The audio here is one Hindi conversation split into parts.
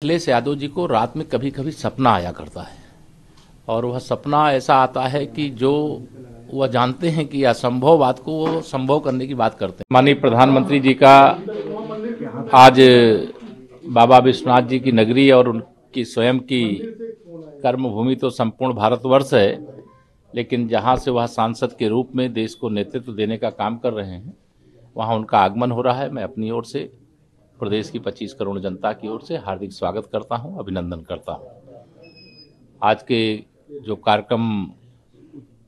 अखिलेश यादव जी को रात में कभी कभी सपना आया करता है और वह सपना ऐसा आता है कि जो वह जानते हैं कि असंभव बात को वो संभव करने की बात करते हैं। माननीय प्रधानमंत्री जी का आज बाबा विश्वनाथ जी की नगरी और उनकी स्वयं की कर्मभूमि तो संपूर्ण भारतवर्ष है, लेकिन जहां से वह सांसद के रूप में देश को नेतृत्व देने का काम कर रहे हैं वहां उनका आगमन हो रहा है। मैं अपनी ओर से प्रदेश की 25 करोड़ जनता की ओर से हार्दिक स्वागत करता हूं, अभिनंदन करता हूं। आज के जो कार्यक्रम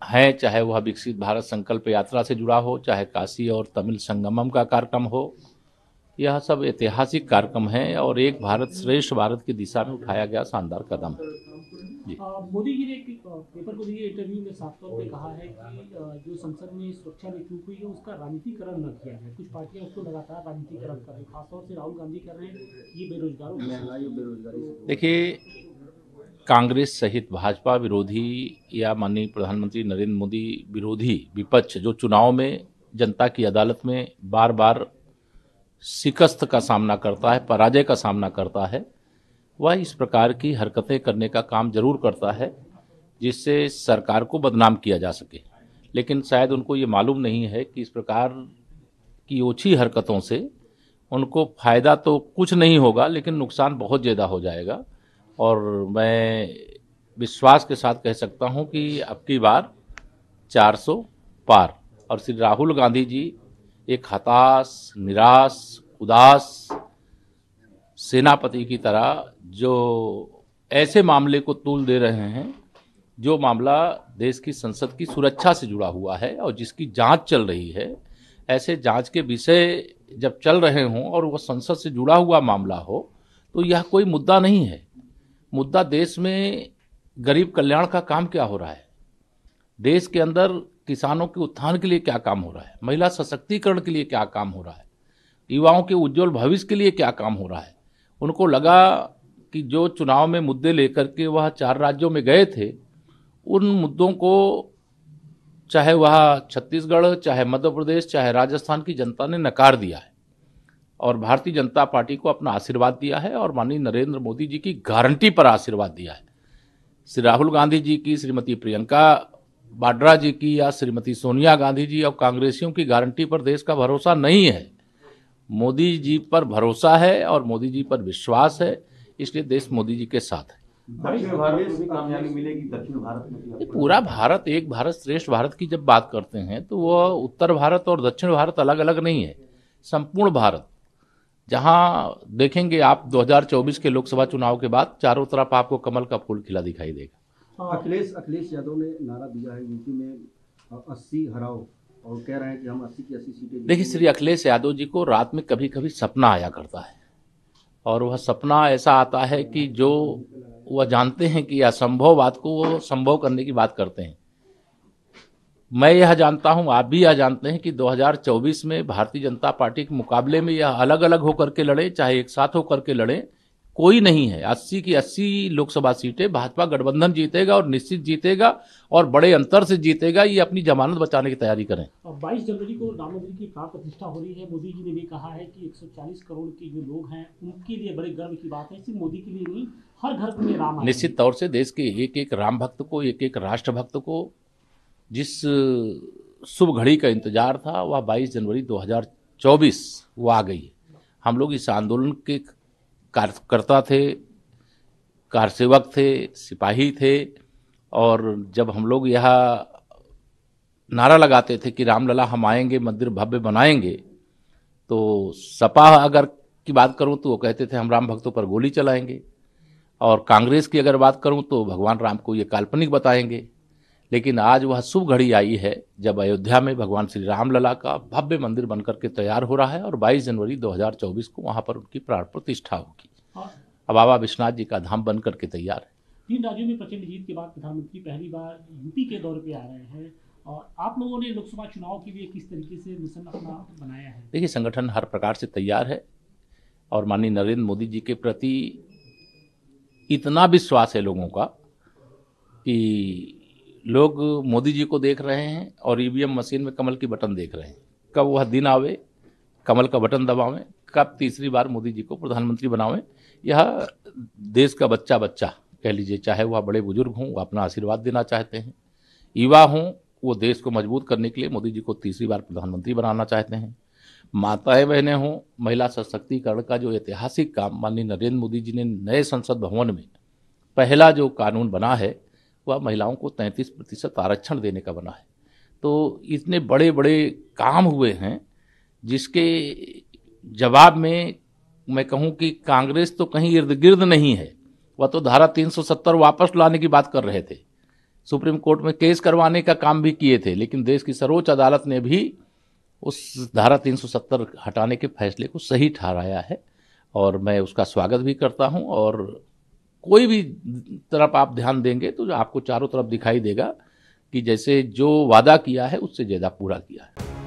हैं, चाहे वह विकसित भारत संकल्प यात्रा से जुड़ा हो, चाहे काशी और तमिल संगमम का कार्यक्रम हो, यह सब ऐतिहासिक कार्यक्रम है और एक भारत श्रेष्ठ भारत की दिशा में उठाया गया शानदार कदम है। मोदी जी ने एक पेपर को दिए इंटरव्यू में साफ तौर पे कहा है कि जो संसद में सुरक्षा में चूक हुई है उसका राजनीतिकरण न किया जाए। कुछ पार्टियां उसको लगातार राजनीतिकरण कर रही हैं, खासतौर से राहुल गांधी कर रहे हैं ये बेरोजगारी। देखिए, कांग्रेस सहित भाजपा विरोधी या माननीय प्रधानमंत्री नरेंद्र मोदी विरोधी विपक्ष जो चुनाव में जनता की अदालत में बार बार शिकस्त का सामना करता है, पराजय का सामना करता है, वह इस प्रकार की हरकतें करने का काम जरूर करता है जिससे सरकार को बदनाम किया जा सके। लेकिन शायद उनको ये मालूम नहीं है कि इस प्रकार की ओछी हरकतों से उनको फायदा तो कुछ नहीं होगा, लेकिन नुकसान बहुत ज़्यादा हो जाएगा। और मैं विश्वास के साथ कह सकता हूं कि अब की बार 400 पार। और श्री राहुल गांधी जी एक हताश, निराश, उदास सेनापति की तरह जो ऐसे मामले को तूल दे रहे हैं जो मामला देश की संसद की सुरक्षा से जुड़ा हुआ है और जिसकी जांच चल रही है, ऐसे जांच के विषय जब चल रहे हों और वह संसद से जुड़ा हुआ मामला हो तो यह कोई मुद्दा नहीं है। मुद्दा देश में गरीब कल्याण का काम क्या हो रहा है, देश के अंदर किसानों के उत्थान के लिए क्या काम हो रहा है, महिला सशक्तिकरण के लिए क्या काम हो रहा है, युवाओं के उज्जवल भविष्य के लिए क्या काम हो रहा है। उनको लगा कि जो चुनाव में मुद्दे लेकर के वह 4 राज्यों में गए थे, उन मुद्दों को चाहे वह छत्तीसगढ़, चाहे मध्य प्रदेश, चाहे राजस्थान की जनता ने नकार दिया है और भारतीय जनता पार्टी को अपना आशीर्वाद दिया है और माननीय नरेंद्र मोदी जी की गारंटी पर आशीर्वाद दिया है। श्री राहुल गांधी जी की, श्रीमती प्रियंका वाड्रा जी की या श्रीमती सोनिया गांधी जी और कांग्रेसियों की गारंटी पर देश का भरोसा नहीं है। मोदी जी पर भरोसा है और मोदी जी पर विश्वास है, इसलिए देश मोदी जी के साथ है। दक्षिण भारत में भी कामयाबी मिलेगी। दक्षिण भारत में पूरा भारत एक भारत श्रेष्ठ भारत की जब बात करते हैं तो वह उत्तर भारत और दक्षिण भारत अलग अलग नहीं है, संपूर्ण भारत। जहां देखेंगे आप 2024 के लोकसभा चुनाव के बाद चारों तरफ आपको कमल का फूल खिला दिखाई देगा। अखिलेश यादव ने नारा दिया है यूपी में 80 हराओ और कह रहे हैं कि हम 80 की 80 सीटें। देखिए, श्री अखिलेश यादव जी को रात में कभी कभी सपना आया करता है और वह सपना ऐसा आता है कि जो वह जानते हैं कि असंभव बात को वो संभव करने की बात करते हैं। मैं यह जानता हूं, आप भी यह जानते हैं कि 2024 में भारतीय जनता पार्टी के मुकाबले में यह अलग अलग होकर के लड़े चाहे एक साथ होकर के लड़े, कोई नहीं है। 80 की 80 लोकसभा सीटें भाजपा गठबंधन जीतेगा और निश्चित जीतेगा और बड़े अंतर से जीतेगा। ये अपनी जमानत बचाने की तैयारी करें। 22 जनवरी को राम मंदिर की प्राण प्रतिष्ठा हो रही है। मोदी जी ने भी कहा है कि 140 करोड़ के जो लोग हैं उनके लिए बड़े गर्व की बात है, सिर्फ मोदी के लिए नहीं, हर घर में राम। निश्चित तौर से देश के एक एक राम भक्त को, एक एक राष्ट्र भक्त को जिस शुभ घड़ी का इंतजार था वह 22 जनवरी 2024 वो आ गई। हम लोग इस आंदोलन के कार्यकर्ता थे, कारसेवक थे, सिपाही थे और जब हम लोग यह नारा लगाते थे कि रामलला हम आएंगे, मंदिर भव्य बनाएंगे, तो सपा अगर की बात करूं तो वो कहते थे हम राम भक्तों पर गोली चलाएंगे और कांग्रेस की अगर बात करूं तो भगवान राम को ये काल्पनिक बताएंगे। लेकिन आज वह शुभ घड़ी आई है जब अयोध्या में भगवान श्री रामलला का भव्य मंदिर बनकर के तैयार हो रहा है और 22 जनवरी 2024 को वहां पर उनकी प्राण प्रतिष्ठा होगी। अब बाबा विश्वनाथ जी का धाम बनकर के तैयार है। 3 राज्यों में प्रचंड जीत के बाद प्रधानमंत्री पहली बार यूपी के दौरे पे आ रहे हैं और आप लोगों ने लोकसभा चुनाव के लिए किस तरीके से मिशन अपना बनाया है? देखिए, संगठन हर प्रकार से तैयार है और माननीय नरेंद्र मोदी जी के प्रति इतना विश्वास है लोगों का कि लोग मोदी जी को देख रहे हैं और ईवीएम मशीन में कमल की बटन देख रहे हैं। कब वह दिन आवे, कमल का बटन दबावें, कब तीसरी बार मोदी जी को प्रधानमंत्री बनावें, यह देश का बच्चा बच्चा कह लीजिए, चाहे वह बड़े बुजुर्ग हों, वो अपना आशीर्वाद देना चाहते हैं, युवा हों, वो देश को मजबूत करने के लिए मोदी जी को तीसरी बार प्रधानमंत्री बनाना चाहते हैं, माताएं बहनें हों, महिला सशक्तिकरण का जो ऐतिहासिक काम माननीय नरेंद्र मोदी जी ने नए संसद भवन में पहला जो कानून बना है वह महिलाओं को 33% आरक्षण देने का बना है। तो इतने बड़े बड़े काम हुए हैं जिसके जवाब में मैं कहूं कि कांग्रेस तो कहीं इर्द गिर्द नहीं है। वह तो धारा 370 वापस लाने की बात कर रहे थे, सुप्रीम कोर्ट में केस करवाने का काम भी किए थे, लेकिन देश की सर्वोच्च अदालत ने भी उस धारा 370 हटाने के फैसले को सही ठहराया है और मैं उसका स्वागत भी करता हूं। और कोई भी तरफ आप ध्यान देंगे तो आपको चारों तरफ दिखाई देगा कि जैसे जो वादा किया है उससे ज़्यादा पूरा किया है।